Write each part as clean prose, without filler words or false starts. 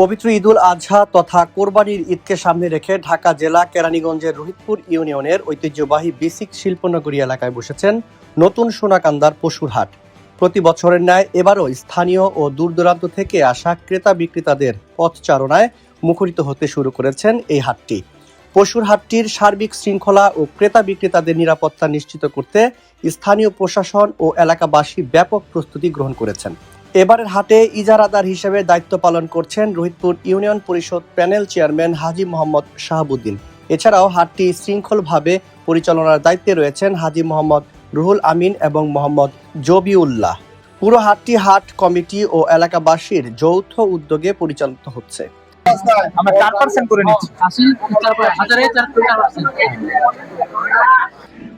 পবিত্র ঈদুল আজহা তথা কোরবানির ঈদকে সামনে রেখে ঢাকা জেলা কেরানীগঞ্জের রোহিতপুর ইউনিয়নের ঐতিহ্যবাহী বেসিক শিল্পনগরী এলাকায় বসেছেন নতুন সোনাকান্দার পশুর হাট। প্রতি বছরের ন্যায় এবারও স্থানীয় ও দূরদূরান্ত থেকে আসা ক্রেতা বিক্রেতাদের পথচারণায় মুখরিত হতে শুরু করেছেন এই হাটটি। পশুর হাটটির সার্বিক শৃঙ্খলা ও ক্রেতা বিক্রেতাদের নিরাপত্তা নিশ্চিত করতে স্থানীয় প্রশাসন ও এলাকাবাসী ব্যাপক প্রস্তুতি গ্রহণ করেছেন। এবারের হাটে ইজারাদার হিসেবে দায়িত্ব পালন করছেন রোহিতপুর ইউনিয়ন পরিষদ প্যানেল চেয়ারম্যান হাজী মোহাম্মদ শাহাবুদ্দিন। এছাড়াও হাটটি শৃঙ্খলভাবে পরিচালনার দায়িত্বে রয়েছেন হাজী মোহাম্মদ রুহুল আমিন এবং মোহাম্মদ জবিউল্লাহ। পুরো হাটটি হাট কমিটি ও এলাকাবাসীর যৌথ উদ্যোগে পরিচালিত হচ্ছে। আমরা 4% করে নিচ্ছি।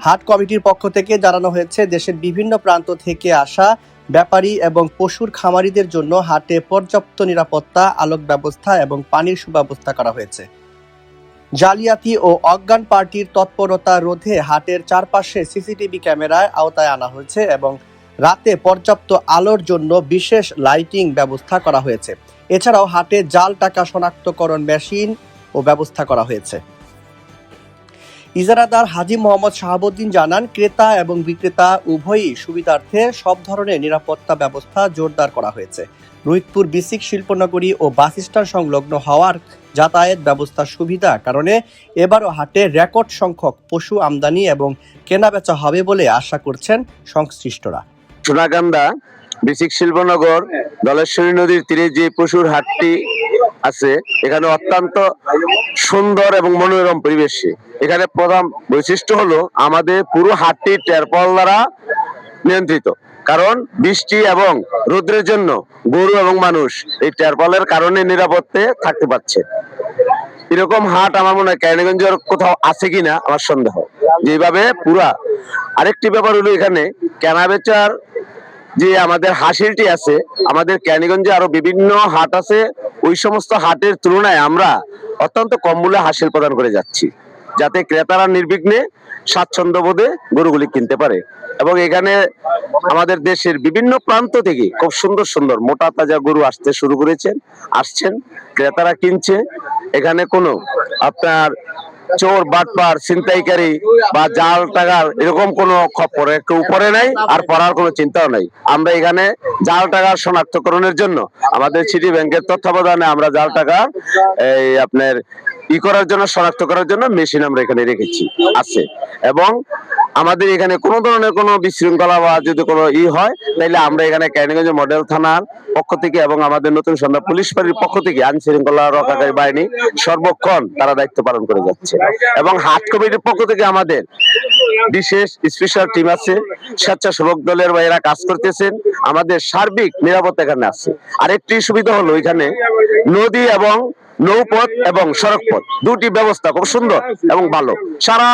হাট কমিটির পক্ষ থেকে জানানো হয়েছে, দেশের বিভিন্ন প্রান্ত থেকে আসা ব্যাপারী এবং পশুর খামারিদের জন্য হাটে পর্যাপ্ত নিরাপত্তা, আলোক ব্যবস্থা এবং পানির সুব্যবস্থা করা হয়েছে। জালিয়াতি ও অজ্ঞান পার্টির তৎপরতা রোধে হাটের চারপাশে সিসিটিভি ক্যামেরার আওতায় আনা হয়েছে এবং রাতে পর্যাপ্ত আলোর জন্য বিশেষ লাইটিং ব্যবস্থা করা হয়েছে। এছাড়াও হাটে জাল টাকা শনাক্তকরণ মেশিন ও ব্যবস্থা করা হয়েছে। ইজারাদার হাজী মোহাম্মদ শাহাবুদ্দিন জানান, ক্রেতা এবং বিক্রেতা উভয়ই সুবিধার্থে সব ধরনের নিরাপত্তা ব্যবস্থা জোরদার করা হয়েছে। রোহিতপুর বেসিক শিল্পনগরী ও বাস স্ট্যান্ড সংলগ্ন হওয়ার যাতায়াত ব্যবস্থার সুবিধা কারণে এবারও হাটে রেকর্ড সংখ্যক পশু আমদানি এবং কেনাবেচা হবে বলে আশা করছেন সংশ্লিষ্টরা। সোনাকান্দা বেসিক শিল্পনগর ধলেশ্বরী নদীর তীরে যে পশুর হাটটি আছে, এখানে অত্যন্ত সুন্দর এবং মনোরম পরিবেশে। এখানে প্রধান বৈশিষ্ট্য হলো আমাদের পুরো হাটটি টেরপল দ্বারা নিয়ন্ত্রিত, কারণ বৃষ্টি এবং রোদ্রের জন্য গরু এবং মানুষ এই টেরপলের কারণে নিরাপদে থাকতে পারছে। এরকম হাট আমার মনে হয় কেরানীগঞ্জের কোথাও আছে কিনা আমার সন্দেহ। যেভাবে পুরা আরেকটি ব্যাপার হলো, এখানে কেনাবেচার যে আমাদের হাসিলটি আছে, আমাদের কেরানীগঞ্জে আরো বিভিন্ন হাট আছে, ওই সমস্ত হাটের তুলনায় আমরা অত্যন্ত কম মূল্যে হাসিল প্রদান করে যাচ্ছি, যাতে ক্রেতারা নির্বিঘ্নে স্বাচ্ছন্দ্য বোধে গরুগুলি কিনতে পারে। এবং এখানে আমাদের দেশের বিভিন্ন প্রান্ত থেকে খুব সুন্দর সুন্দর মোটা তাজা গরু আসতে শুরু আসছেন, ক্রেতারা কিনছে। এখানে কোনো আপনার চোর বাটপার ছিনতাইকারী বা জাল টাকার এরকম কোনো খপ্পর একটু উপরে নাই, আর পড়ার কোনো চিন্তাও নাই। আমরা এখানে জাল টাকার শনাক্তকরণের জন্য আমাদের সিটি ব্যাংকের তত্ত্বাবধানে আমরা জাল টাকা আপনার করার জন্য, শনাক্ত করার জন্য মেশিন আমরা এখানে রেখেছি আছে। এবং আমাদের এখানে কোনো ধরনের কোনো বিশৃঙ্খলা বা যদি কোনো হয়, তাইলে আমরা এখানে কেরানীগঞ্জ মডেল থানার পক্ষ থেকে এবং আমাদের নতুন সন্ধ্যা পুলিশ বাড়ির পক্ষ থেকে আইন শৃঙ্খলা রক্ষাকারী বাহিনী সর্বক্ষণ তারা দায়িত্ব পালন করে যাচ্ছে। এবং হাট কমিটির পক্ষ থেকে আমাদের বিশেষ স্পেশাল টিম আছে, স্বেচ্ছাসেবক দলের ভাইয়েরা কাজ করতেছেন। আমাদের সার্বিক নিরাপত্তা এখানে আছে। আরেকটি সুবিধা হলো, এখানে নদী এবং নৌপথ এবং সড়ক পথ দুটি ব্যবস্থা খুব সুন্দর এবং ভালো। সারা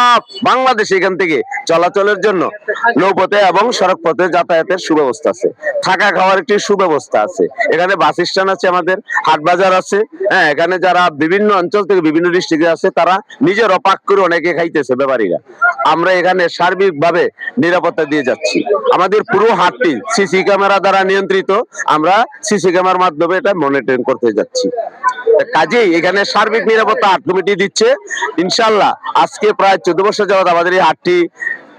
বাংলাদেশে এখান থেকে চলাচলের জন্য নৌপথে এবং সড়ক পথে যাতায়াতের সুব্যবস্থা আছে। থাকা খাওয়ার একটি সুব্যবস্থা আছে। এখানে বাস স্ট্যান্ড আছে, আমাদের হাট বাজার আছে। হ্যাঁ, এখানে যারা বিভিন্ন অঞ্চল থেকে বিভিন্ন ডিস্ট্রিক্টে আছে, তারা নিজের অপাক করে অনেকে খাইতেছে ব্যাপারীরা। আমরা এখানে সার্বিকভাবে নিরাপত্তা দিয়ে যাচ্ছি। আমাদের পুরো হাটটি সিসি ক্যামেরা দ্বারা নিয়ন্ত্রিত। আমরা সিসি ক্যামেরার মাধ্যমে এটা মনিটরিং করতে যাচ্ছি। কাজেই এখানে সার্বিক নিরাপত্তা হাট কমিটি দিচ্ছে। ইনশাল্লাহ আজকে প্রায় 14 বছর যাবত আমাদের এই হাটটি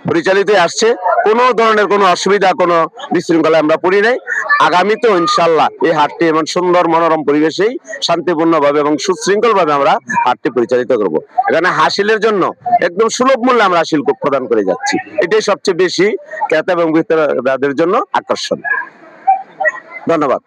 পরিচালিত আসছে। কোনো ধরনের কোনো অসুবিধা, কোনো বিশৃঙ্খলা আমরা পড়ি নাই। আগামীতেও ইনশাল্লাহ এই হাটটি এমন সুন্দর মনোরম পরিবেশেই শান্তিপূর্ণ ভাবে এবং সুশৃঙ্খল ভাবে আমরা হাটটি পরিচালিত করব। এখানে হাসিলের জন্য একদম সুলভ মূল্যে আমরা হাসিল প্রদান করে যাচ্ছি। এটাই সবচেয়ে বেশি ক্রেতা এবং বিক্রেতাদের জন্য আকর্ষণ। ধন্যবাদ।